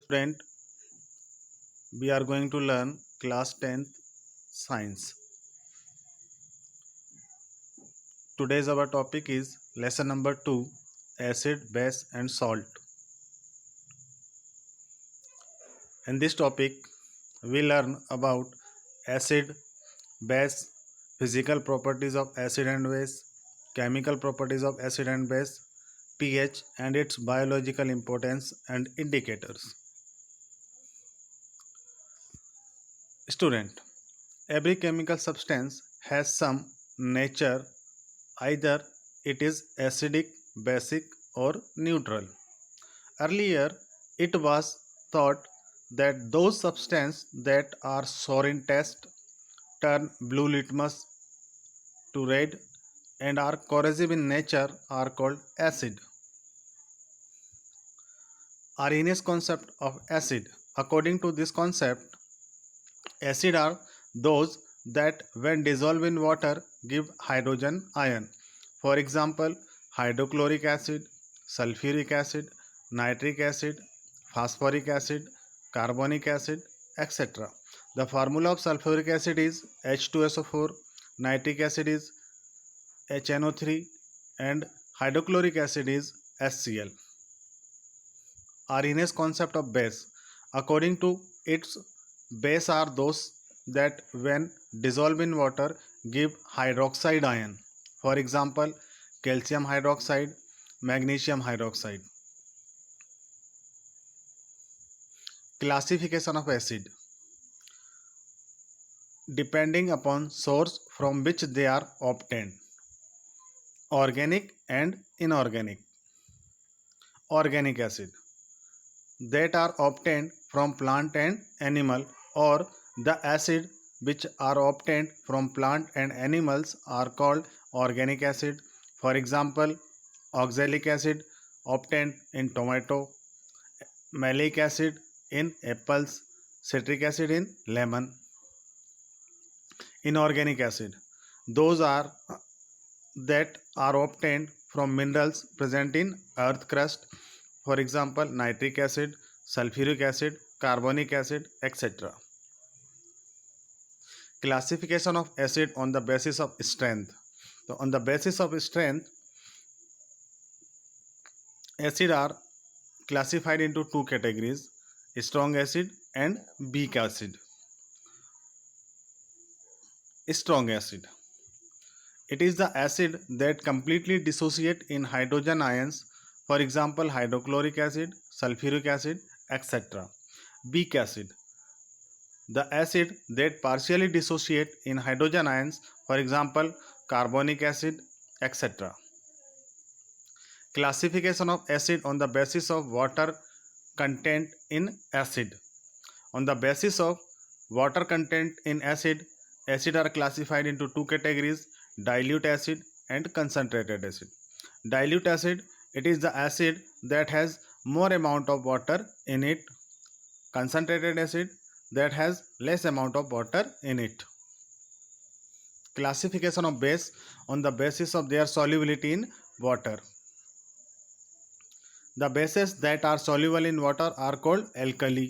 Student, we are going to learn class 10th science. Today's our topic is lesson number 2, acid, base and salt. In this topic we learn about acid, base, physical properties of acid and base, chemical properties of acid and base, pH and its biological importance and indicators. Student, every chemical substance has some nature. Either it is acidic, basic, or neutral. Earlier, it was thought that those substances that are sour in taste, turn blue litmus to red, and are corrosive in nature are called acid. Arrhenius concept of acid. According to this concept, acid are those that when dissolved in water give hydrogen ion. For example, hydrochloric acid, sulfuric acid, nitric acid, phosphoric acid, carbonic acid, etc. The formula of sulfuric acid is H2SO4, nitric acid is HNO3 and hydrochloric acid is HCl. Arrhenius concept of base. According to its base are those that when dissolved in water give hydroxide ion. For example, calcium hydroxide, magnesium hydroxide. Classification of acid. Depending upon source from which they are obtained. Organic and inorganic. Organic acid that are obtained from plant and animal, or the acid which are obtained from plant and animals are called organic acid. For example, oxalic acid obtained in tomato, malic acid in apples, citric acid in lemon. Inorganic acid, those are that are obtained from minerals present in earth crust. For example, nitric acid, sulfuric acid, carbonic acid, etc. Classification of acid on the basis of strength. So on the basis of strength, acid are classified into two categories: strong acid and weak acid. Strong acid, it is the acid that completely dissociate in hydrogen ions. For example, hydrochloric acid, sulfuric acid, etc. Weak acid, the acid that partially dissociate in hydrogen ions. For example, carbonic acid, etc. Classification of acid on the basis of water content in acid. On the basis of water content in acid, acid are classified into two categories: dilute acid and concentrated acid. Dilute acid, it is the acid that has more amount of water in it. Concentrated acid, that has less amount of water in it. Classification of base on the basis of their solubility in water. The bases that are soluble in water are called alkali.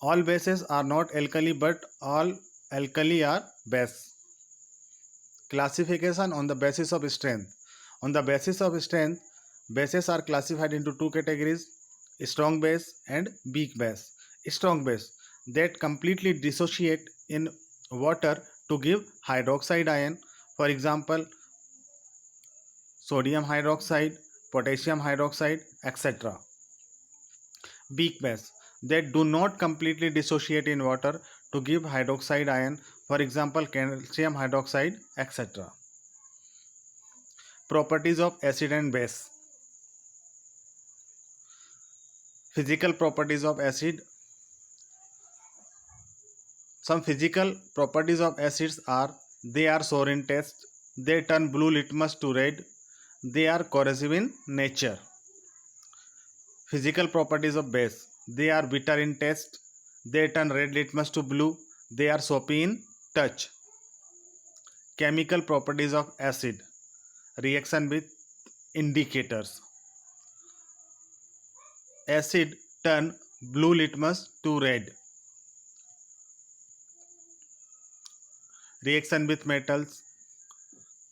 All bases are not alkali, but all alkali are base. Classification on the basis of strength. On the basis of strength, bases are classified into two categories: strong base and weak base. Strong base, that completely dissociate in water to give hydroxide ion. For example, sodium hydroxide, potassium hydroxide, etc. Weak base, that do not completely dissociate in water to give hydroxide ion. For example, calcium hydroxide, etc. Properties of acid and base. Physical properties of acid. Some physical properties of acids are: they are sour in taste, they turn blue litmus to red, they are corrosive in nature. Physical properties of base: they are bitter in taste, they turn red litmus to blue, they are soapy in touch. Chemical properties of acid. Reaction with indicators. Acid turn blue litmus to red. Reaction with metals.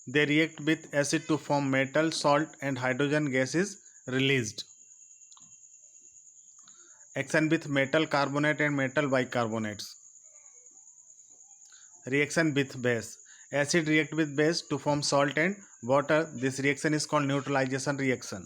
They react with acid to form metal, salt, and hydrogen gas is released. Action with metal carbonate and metal bicarbonates. Reaction with base. Acid react with base to form salt and water. This reaction is called neutralization reaction.